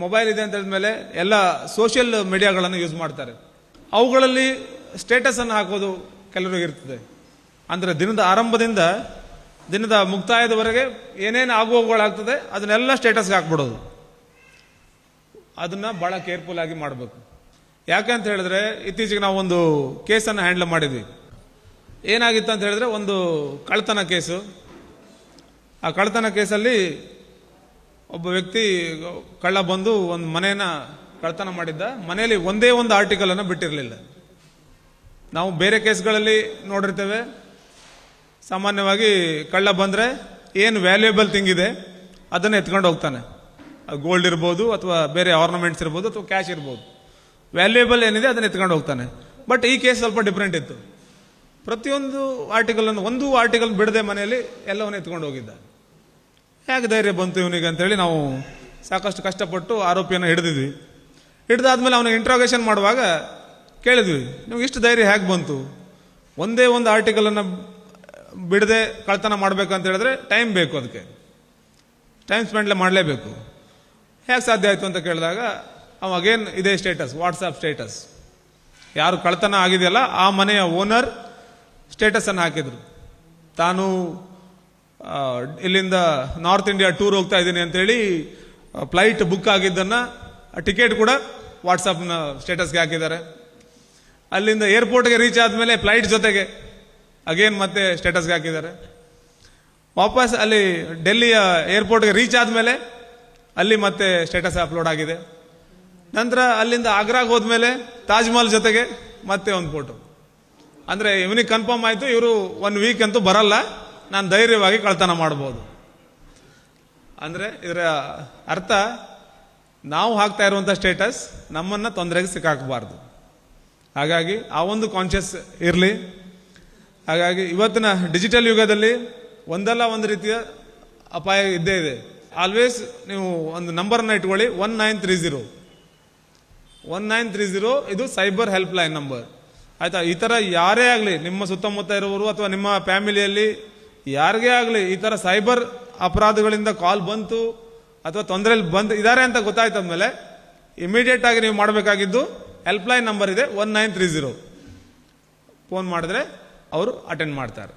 Mobile ಇದೆ ಅಂತ ಹೇಳಿದ್ಮೇಲೆ ಎಲ್ಲ ಸೋಷಿಯಲ್ ಮೀಡಿಯಾಗಳನ್ನು ಯೂಸ್ ಮಾಡ್ತಾರೆ. ಅವುಗಳಲ್ಲಿ ಸ್ಟೇಟಸನ್ನು ಹಾಕೋದು ಕೆಲವರಿಗೆ ಇರ್ತದೆ. ಅಂದರೆ ದಿನದ ಆರಂಭದಿಂದ ದಿನದ ಮುಕ್ತಾಯದವರೆಗೆ ಏನೇನು ಆಗುವವುಗಳಾಗ್ತದೆ ಅದನ್ನೆಲ್ಲ ಸ್ಟೇಟಸ್ಗೆ ಹಾಕ್ಬಿಡೋದು. ಅದನ್ನು ಭಾಳ ಕೇರ್ಫುಲ್ ಆಗಿ ಮಾಡಬೇಕು. ಯಾಕಂತ ಹೇಳಿದ್ರೆ ಇತ್ತೀಚೆಗೆ ನಾವು ಒಂದು ಕೇಸನ್ನು ಹ್ಯಾಂಡಲ್ ಮಾಡಿದ್ವಿ. ಏನಾಗಿತ್ತು ಅಂತ ಹೇಳಿದ್ರೆ ಒಂದು ಕಳ್ಳತನ ಕೇಸು. ಆ ಕಳ್ಳತನ ಕೇಸಲ್ಲಿ ಒಬ್ಬ ವ್ಯಕ್ತಿ ಕಳ್ಳ ಬಂದು ಒಂದು ಮನೆಯನ್ನ ಕಳ್ಳತನ ಮಾಡಿದ್ದ. ಮನೆಯಲ್ಲಿ ಒಂದೇ ಒಂದು ಆರ್ಟಿಕಲನ್ನು ಬಿಟ್ಟಿರಲಿಲ್ಲ. ನಾವು ಬೇರೆ ಕೇಸ್ಗಳಲ್ಲಿ ನೋಡಿರ್ತೇವೆ, ಸಾಮಾನ್ಯವಾಗಿ ಕಳ್ಳ ಬಂದರೆ ಏನು ವ್ಯಾಲ್ಯೂಯಬಲ್ ಥಿಂಗ್ ಇದೆ ಅದನ್ನು ಎತ್ಕೊಂಡು ಹೋಗ್ತಾನೆ. ಅದು ಗೋಲ್ಡ್ ಇರ್ಬೋದು ಅಥವಾ ಬೇರೆ ಆರ್ನಮೆಂಟ್ಸ್ ಇರ್ಬೋದು ಅಥವಾ ಕ್ಯಾಶ್ ಇರ್ಬೋದು. ವ್ಯಾಲ್ಯೂಯಬಲ್ ಏನಿದೆ ಅದನ್ನು ಎತ್ಕೊಂಡು ಹೋಗ್ತಾನೆ. ಬಟ್ ಈ ಕೇಸ್ ಸ್ವಲ್ಪ ಡಿಫ್ರೆಂಟ್ ಇತ್ತು. ಪ್ರತಿಯೊಂದು ಆರ್ಟಿಕಲನ್ನು ಒಂದು ಆರ್ಟಿಕಲ್ ಬಿಡದೆ ಮನೆಯಲ್ಲಿ ಎಲ್ಲವನ್ನು ಎತ್ಕೊಂಡು ಹೋಗಿದ್ದ. ಹೇಗೆ ಧೈರ್ಯ ಬಂತು ಇವನಿಗೆ ಅಂತೇಳಿ ನಾವು ಸಾಕಷ್ಟು ಕಷ್ಟಪಟ್ಟು ಆರೋಪಿಯನ್ನು ಹಿಡಿದಿದ್ವಿ. ಹಿಡಿದಾದ್ಮೇಲೆ ಅವನಿಗೆ ಇಂಟ್ರಾಗೇಷನ್ ಮಾಡುವಾಗ ಕೇಳಿದ್ವಿ, ನಿಮ್ಗೆ ಇಷ್ಟು ಧೈರ್ಯ ಹೇಗೆ ಬಂತು? ಒಂದೇ ಒಂದು ಆರ್ಟಿಕಲನ್ನು ಬಿಡದೆ ಕಳ್ತನ ಮಾಡಬೇಕಂತ ಹೇಳಿದ್ರೆ ಟೈಮ್ ಬೇಕು, ಅದಕ್ಕೆ ಟೈಮ್ ಸ್ಪೆಂಡ್ ಮಾಡಲೇಬೇಕು. ಹೇಗೆ ಸಾಧ್ಯ ಆಯಿತು ಅಂತ ಕೇಳಿದಾಗ ಅವ ಅಗೇನ್ ಇದೇ ಸ್ಟೇಟಸ್, ವಾಟ್ಸಪ್ ಸ್ಟೇಟಸ್. ಯಾರು ಕಳ್ತನ ಆಗಿದೆಯಲ್ಲ ಆ ಮನೆಯ ಓನರ್ ಸ್ಟೇಟಸನ್ನು ಹಾಕಿದ್ರು. ತಾನು ಇಲ್ಲಿಂದ ನಾರ್ತ್ ಇಂಡಿಯಾ ಟೂರ್ ಹೋಗ್ತಾ ಇದ್ದೀನಿ ಅಂತೇಳಿ ಫ್ಲೈಟ್ ಬುಕ್ ಆಗಿದ್ದನ್ನು ಟಿಕೆಟ್ ಕೂಡ ವಾಟ್ಸಪ್ನ ಸ್ಟೇಟಸ್ಗೆ ಹಾಕಿದ್ದಾರೆ. ಅಲ್ಲಿಂದ ಏರ್ಪೋರ್ಟ್ಗೆ ರೀಚ್ ಆದಮೇಲೆ ಫ್ಲೈಟ್ ಜೊತೆಗೆ ಅಗೇನ್ ಮತ್ತೆ ಸ್ಟೇಟಸ್ಗೆ ಹಾಕಿದ್ದಾರೆ. ವಾಪಸ್ ಅಲ್ಲಿ ಡೆಲ್ಲಿಯ ಏರ್ಪೋರ್ಟ್ಗೆ ರೀಚ್ ಆದಮೇಲೆ ಅಲ್ಲಿ ಮತ್ತೆ ಸ್ಟೇಟಸ್ ಅಪ್ಲೋಡ್ ಆಗಿದೆ. ನಂತರ ಅಲ್ಲಿಂದ ಆಗ್ರಾಗೆ ಹೋದ್ಮೇಲೆ ತಾಜ್ ಮಹಲ್ ಜೊತೆಗೆ ಮತ್ತೆ ಒಂದು ಫೋಟೋ. ಅಂದರೆ ಇವನಿಗೆ ಕನ್ಫರ್ಮ್ ಆಯಿತು, ಇವರು 1 ವೀಕ್ ಅಂತೂ ಬರಲ್ಲ, ನಾನು ಧೈರ್ಯವಾಗಿ ಕಳ್ತನ ಮಾಡ್ಬೋದು. ಅಂದರೆ ಇದರ ಅರ್ಥ ನಾವು ಹಾಕ್ತಾ ಇರುವಂಥ ಸ್ಟೇಟಸ್ ನಮ್ಮನ್ನು ತೊಂದರೆಗೆ ಸಿಕ್ಕಾಕಬಾರ್ದು. ಹಾಗಾಗಿ ಆ ಒಂದು ಕಾನ್ಷಿಯಸ್ ಇರಲಿ. ಹಾಗಾಗಿ ಇವತ್ತಿನ ಡಿಜಿಟಲ್ ಯುಗದಲ್ಲಿ ಒಂದಲ್ಲ ಒಂದು ರೀತಿಯ ಅಪಾಯ ಇದ್ದೇ ಇದೆ. ಆಲ್ವೇಸ್ ನೀವು ಒಂದು ನಂಬರ್ನ ಇಟ್ಕೊಳ್ಳಿ, 1930 ಇದು ಸೈಬರ್ ಹೆಲ್ಪ್ ಲೈನ್ ನಂಬರ್. ಆಯ್ತಾ? ಈ ಥರ ಯಾರೇ ಆಗಲಿ, ನಿಮ್ಮ ಸುತ್ತಮುತ್ತ ಇರುವವರು ಅಥವಾ ನಿಮ್ಮ ಫ್ಯಾಮಿಲಿಯಲ್ಲಿ ಯಾರಿಗೇ ಆಗಲಿ ಈ ಥರ ಸೈಬರ್ ಅಪರಾಧಗಳಿಂದ ಕಾಲ್ ಬಂತು ಅಥವಾ ತೊಂದರೆಯಲ್ಲಿ ಇದ್ದಾರೆ ಅಂತ ಗೊತ್ತಾಯ್ತಾದ್ಮೇಲೆ ಇಮಿಡಿಯೇಟ್ ಆಗಿ ನೀವು ಮಾಡಬೇಕಾಗಿದ್ದು ಹೆಲ್ಪ್ ಲೈನ್ ನಂಬರ್ ಇದೆ 1930. ಫೋನ್ ಮಾಡಿದ್ರೆ ಅವರು ಅಟೆಂಡ್ ಮಾಡ್ತಾರೆ.